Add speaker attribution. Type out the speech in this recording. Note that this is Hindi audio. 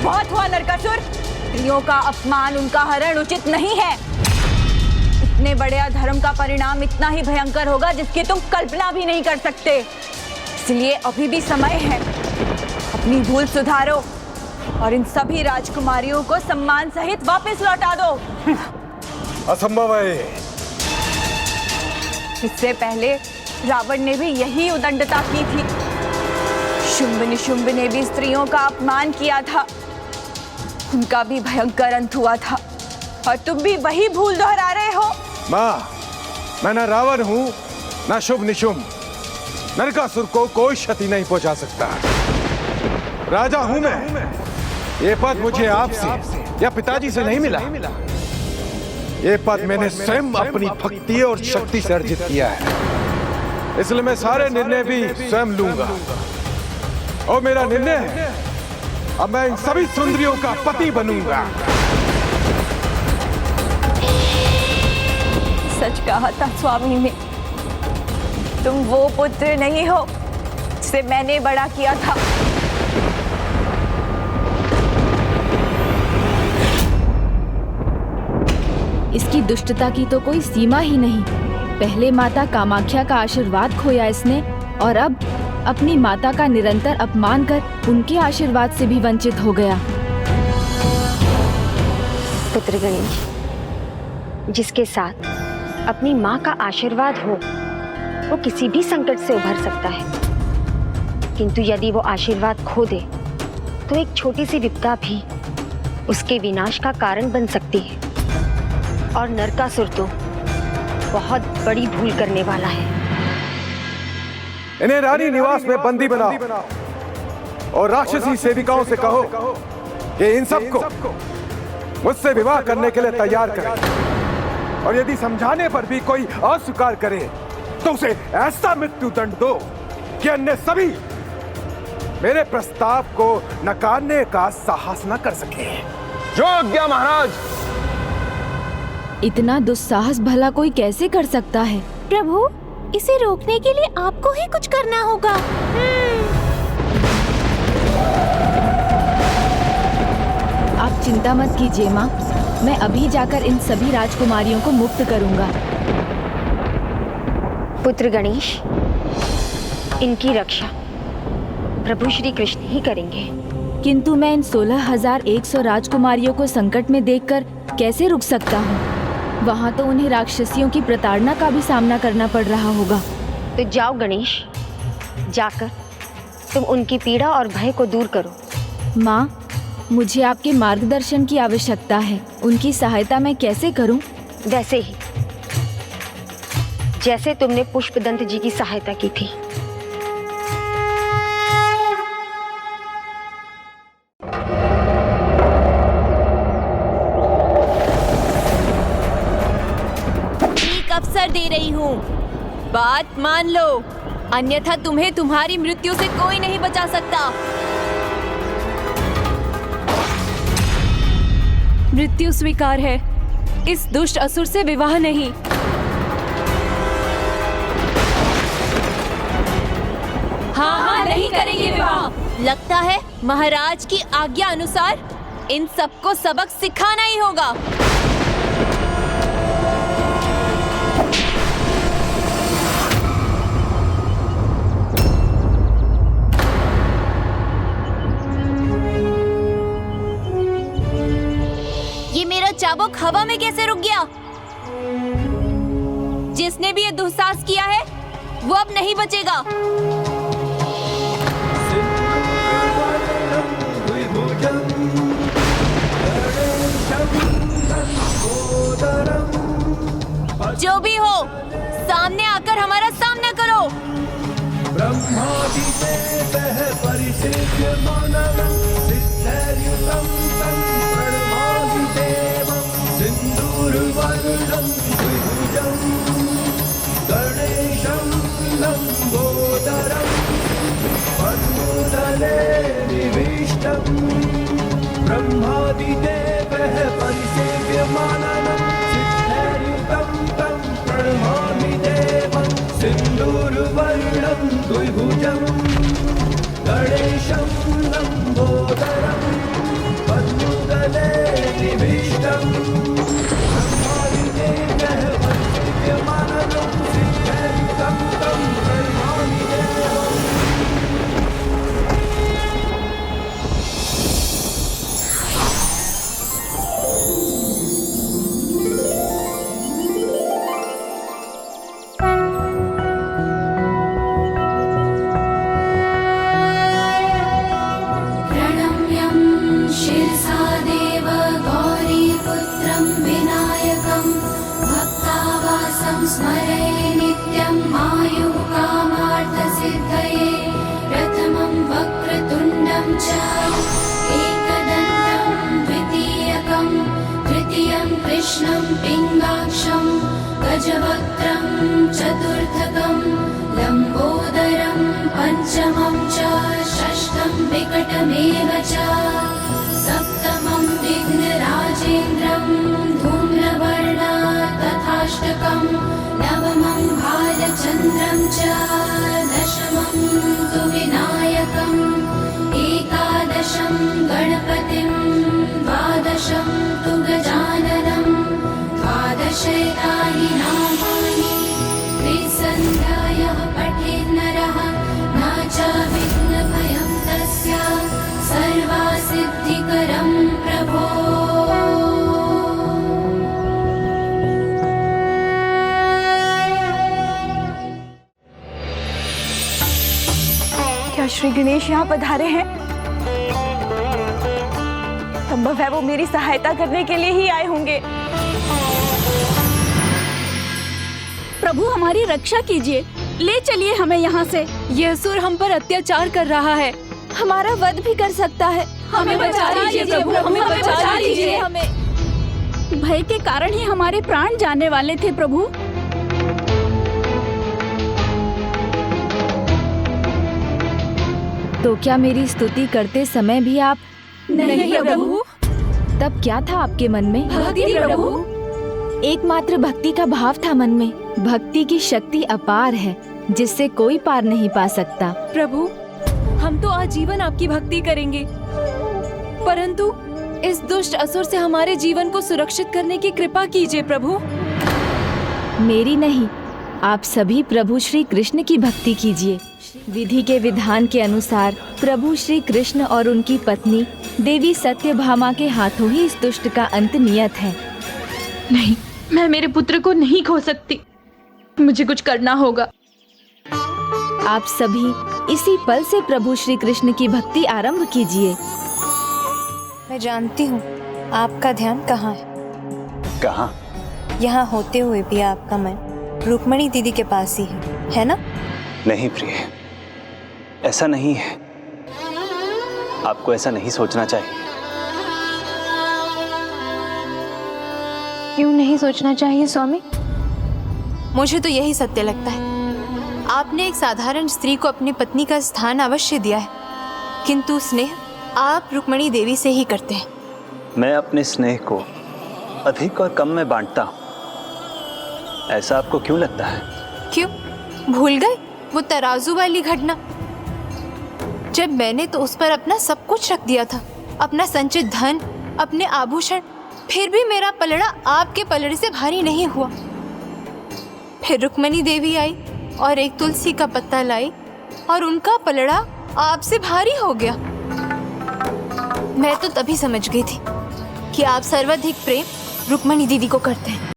Speaker 1: बहुत हुआ नरकासुर। स्त्रियों का अपमान, उनका हरण उचित नहीं है। इतने बड़े अधर्म का परिणाम इतना ही भयंकर होगा जिसकी तुम कल्पना भी नहीं कर सकते। इसलिए अभी भी समय है, अपनी भूल सुधारो और इन सभी राजकुमारियों को सम्मान सहित वापस लौटा दो।
Speaker 2: असंभव है।
Speaker 1: इससे पहले रावण ने भी यही उदंडता की थी। शुंभ निशुंभ ने भी स्त्रियों का अपमान किया था, उनका भी भयंकर अंत हुआ था और तुम भी वही भूल दोहरा रहे हो।
Speaker 2: माँ, मैं ना रावण हूँ ना शुभ निशुंभ। नरकासुर को कोई क्षति नहीं पहुंचा सकता। राजा हूं मैं। ये पद मुझे आपसे या पिताजी से नहीं मिला। ये पद मैंने स्वयं अपनी भक्ति और शक्ति से अर्जित किया है। इसलिए मैं सारे निर्णय भी स्वयं लूंगा। और मेरा निर्णय है, अब मैं इन सभी सुंदरियों का पति बनूंगा।
Speaker 1: सच कहा था स्वामी ने, तुम वो पुत्र नहीं हो जिसे मैंने बड़ा किया था।
Speaker 3: इसकी दुष्टता की तो कोई सीमा ही नहीं। पहले माता कामाख्या का आशीर्वाद खोया इसने और अब अपनी माता का निरंतर अपमान कर उनके आशीर्वाद से भी वंचित हो गया।
Speaker 4: पुत्र गणेश, जिसके साथ अपनी माँ का आशीर्वाद हो वो किसी भी संकट से उभर सकता है, किंतु यदि वो आशीर्वाद खो दे तो एक छोटी सी विपदा भी उसके विनाश का कारण बन सकती है। और नरकासुर तो बहुत बड़ी भूल करने वाला है।
Speaker 2: इन्हें रानी निवास में बंदी बनाओ और राक्षसी सेविकाओं से कहो कि इन सबको मुझसे विवाह करने के लिए तैयार करें। और यदि समझाने पर भी कोई अस्वीकार करे तो उसे ऐसा मृत्यु दंड दो कि अन्य सभी मेरे प्रस्ताव को नकारने का साहस न कर सके। जो आज्ञा महाराज।
Speaker 3: इतना दुस्साहस भला कोई कैसे कर सकता है?
Speaker 5: प्रभु, इसे रोकने के लिए आपको ही कुछ करना होगा।
Speaker 3: आप चिंता मत कीजिए माँ, मैं अभी जाकर इन सभी राजकुमारियों को मुक्त करूंगा।
Speaker 4: पुत्र गणेश, इनकी रक्षा प्रभु श्री कृष्ण ही करेंगे।
Speaker 3: किंतु मैं इन 16,100 राजकुमारियों को संकट में देखकर कैसे रुक सकता हूँ? वहाँ तो उन्हें राक्षसियों की प्रताड़ना का भी सामना करना पड़ रहा होगा।
Speaker 4: तो जाओ गणेश, जाकर तुम उनकी पीड़ा और भय को दूर करो।
Speaker 3: माँ, मुझे आपके मार्गदर्शन की आवश्यकता है। उनकी सहायता मैं कैसे करूँ?
Speaker 4: वैसे ही जैसे तुमने पुष्पदंत जी की सहायता की थी।
Speaker 5: अवसर दे रही हूँ, बात मान लो, अन्यथा तुम्हें तुम्हारी मृत्यु से कोई नहीं बचा सकता। मृत्यु स्वीकार है, इस दुष्ट असुर से विवाह नहीं। हाँ, नहीं करेंगे विवाह। लगता है महाराज की आज्ञा अनुसार इन सबको सबक सिखाना ही होगा। चाबुक हवा में कैसे रुक गया? जिसने भी ये दुस्साहस किया है वो अब नहीं बचेगा। जो भी हो, सामने आकर हमारा सामना करो।
Speaker 6: ब्रह्मादिदेवः परिसेव्यमाननं सिद्धैर्युतं तं प्रणमामि देवं सिन्दूरवर्णं द्विभुजं गणेशं लम्बोदरम्
Speaker 7: पिङ्गाक्षं गजवक्त्रं चतुर्थकं लम्बोदरं पञ्चमं च षष्ठं विकटमेव च सप्तमं विघ्नराजेन्द्रं धूम्रवर्णा तथाष्टकं नवमं भालचन्द्रं च दशमं तु विनायकम् एकादशं गणपतिं द्वादशं तु गजाननं द्वादशैतानि नामानि त्रिसन्ध्यायः पठेन्नरः न च विघ्नभयं तस्य सर्वसिद्धिकरं प्रभो।
Speaker 1: क्या श्री गणेश यहाँ पधारे हैं? संभव है वो मेरी सहायता करने के लिए ही आए होंगे।
Speaker 5: प्रभु हमारी रक्षा कीजिए, ले चलिए हमें यहाँ से। यह असुर हम पर अत्याचार कर रहा है, हमारा वध भी कर सकता है। हमें बचा लीजिए प्रभु, हमें बचा लीजिए। हमें भय के कारण ही हमारे प्राण जाने वाले थे प्रभु।
Speaker 3: तो क्या मेरी स्तुति करते समय भी आप
Speaker 5: नहीं प्रभु।
Speaker 3: तब क्या था आपके मन में?
Speaker 5: भक्ति प्रभु।
Speaker 3: एकमात्र भक्ति का भाव था मन में। भक्ति की शक्ति अपार है, जिससे कोई पार नहीं पा सकता।
Speaker 5: प्रभु हम तो आजीवन आपकी भक्ति करेंगे, परंतु इस दुष्ट असुर से हमारे जीवन को सुरक्षित करने की कृपा कीजिए प्रभु।
Speaker 3: मेरी नहीं, आप सभी प्रभु श्री कृष्ण की भक्ति कीजिए। विधि के विधान के अनुसार प्रभु श्री कृष्ण और उनकी पत्नी देवी सत्यभामा के हाथों ही इस दुष्ट का अंत नियत है।
Speaker 8: नहीं, मैं मेरे पुत्र को नहीं खो सकती। मुझे कुछ करना होगा।
Speaker 3: आप सभी इसी पल से प्रभु श्री कृष्ण की भक्ति आरंभ कीजिए।
Speaker 9: मैं जानती हूँ आपका ध्यान कहाँ है।
Speaker 10: कहाँ?
Speaker 9: यहाँ होते हुए भी आपका मन रुक्मणी दीदी के पास ही है ना?
Speaker 10: नहीं प्रिय, ऐसा नहीं है। आपको ऐसा नहीं सोचना चाहिए।
Speaker 9: क्यों नहीं सोचना चाहिए स्वामी? मुझे तो यही सत्य लगता है। आपने एक साधारण स्त्री को अपनी पत्नी का स्थान अवश्य दिया है, किंतु स्नेह आप रुक्मणी देवी से ही करते हैं।
Speaker 10: मैं अपने स्नेह को अधिक और कम में बांटता हूँ। ऐसा आपको क्यों लगता है?
Speaker 9: क्यों भूल गए वो तराजू वाली घटना, जब मैंने तो उस पर अपना सब कुछ रख दिया था, अपना संचित धन, अपने आभूषण, फिर भी मेरा पलड़ा आपके पलड़े से भारी नहीं हुआ। फिर रुक्मणी देवी आई और एक तुलसी का पत्ता लाई और उनका पलड़ा आपसे भारी हो गया। मैं तो तभी समझ गई थी कि आप सर्वाधिक प्रेम रुक्मणी दीदी को करते हैं।